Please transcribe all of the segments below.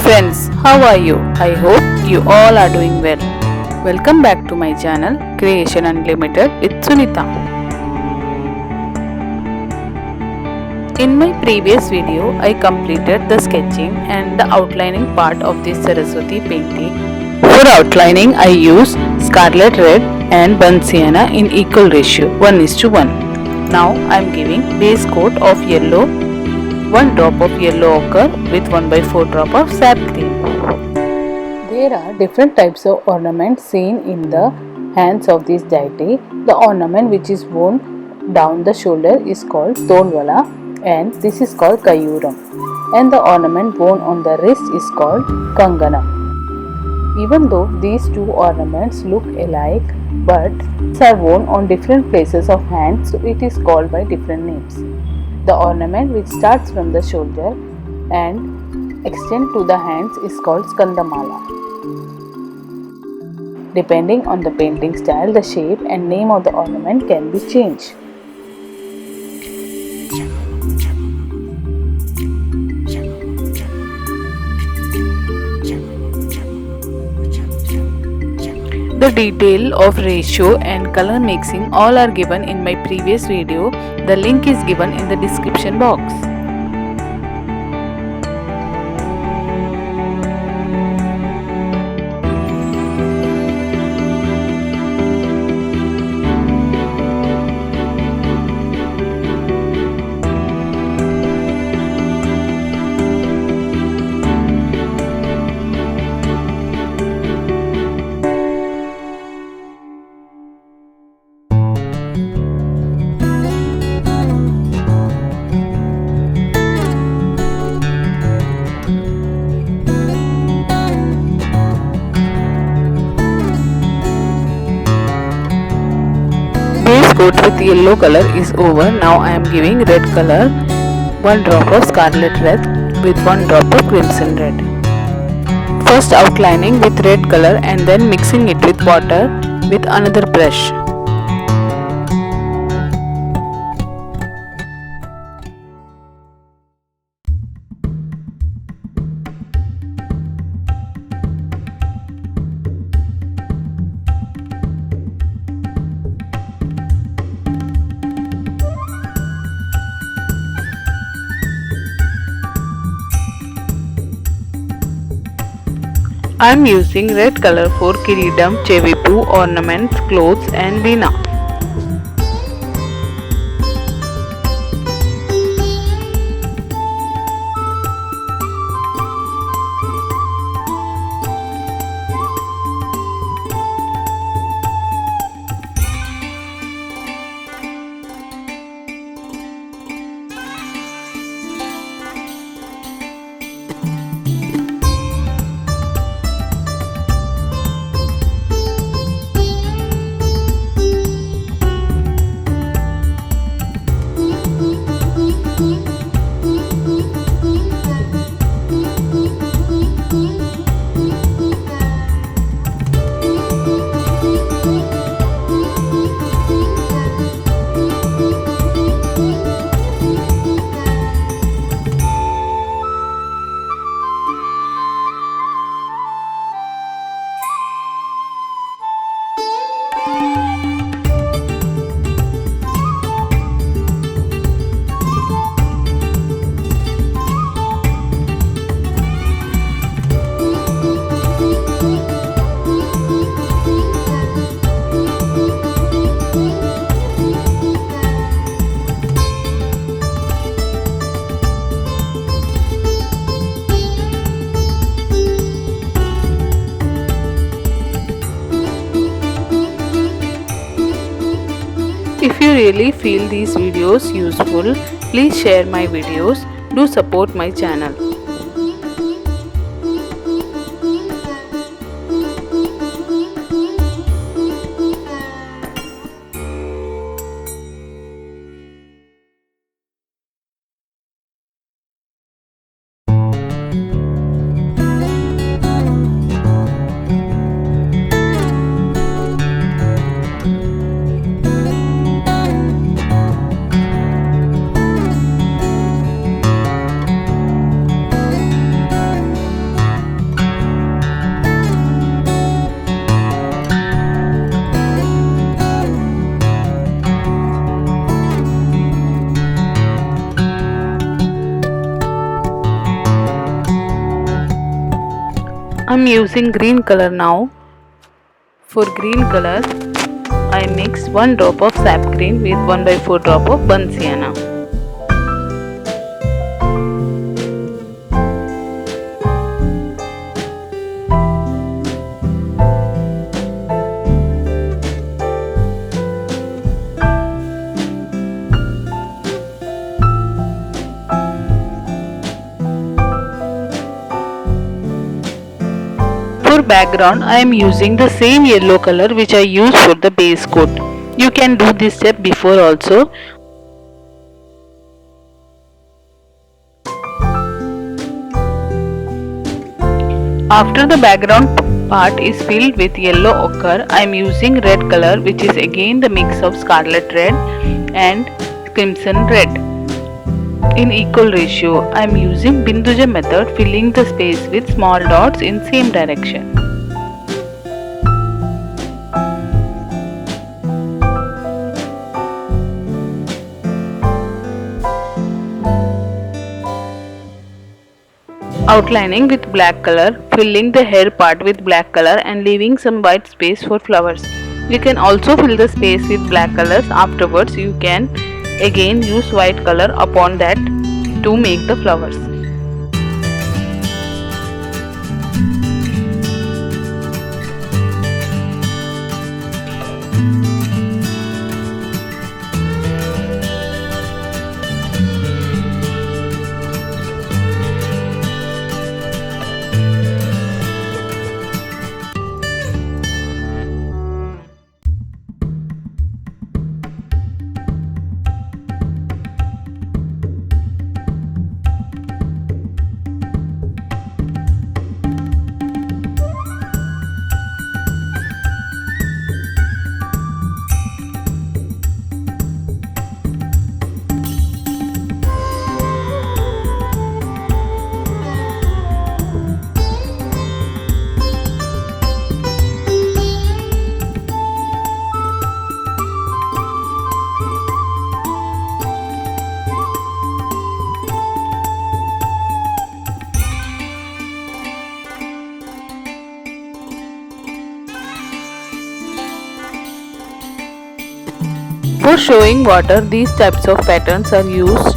friends, how are you? I hope you all are doing well. Welcome back to my channel Creation Unlimited with Sunita. In my previous video, I completed the sketching and the outlining part of this Saraswati painting. For outlining, I used scarlet red and burnt sienna in equal ratio 1:1. Now I am giving base coat of yellow, 1 drop of yellow ochre with 1/4 drop of sap green. There are different types of ornaments seen in the hands of this deity. The ornament which is worn down the shoulder is called tolvala and this is called kayuram, and the ornament worn on the wrist is called kanganam. Even though these two ornaments look alike, but are worn on different places of hands, so it is called by different names. The ornament which starts from the shoulder and extends to the hands is called skandamala. Depending on the painting style, the shape and name of the ornament can be changed. The detail of ratio and color mixing all are given in my previous video. The link is given in the description box. Base coat with yellow color is over. Now I am giving red color, 1 drop of scarlet red with 1 drop of crimson red. First outlining with red color and then mixing it with water with another brush. I am using red color for kiridam, chevipu, ornaments, clothes and veena. If you really feel these videos useful, please share my videos. Do support my channel. I'm using green color now. For green color, I mix 1 drop of sap green with 1/4 drop of burnt sienna. For background, I am using the same yellow color which I used for the base coat. You can do this step before also. After the background part is filled with yellow ochre, I am using red color which is again the mix of scarlet red and crimson red. In equal ratio, I am using Binduja method, filling the space with small dots in same direction. Outlining with black color, filling the hair part with black color and leaving some white space for flowers. You can also fill the space with black colors. Afterwards, you can again use white color upon that to make the flowers. For showing water, these types of patterns are used.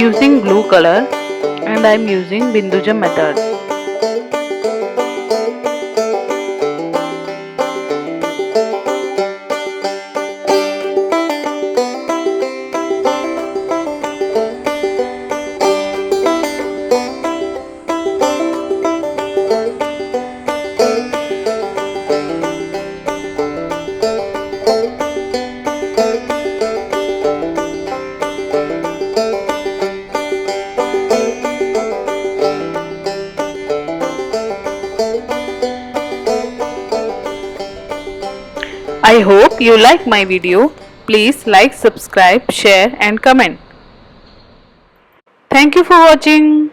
Using blue color, and I am using Binduja method. I hope you like my video. Please like, subscribe, share and comment. Thank you for watching.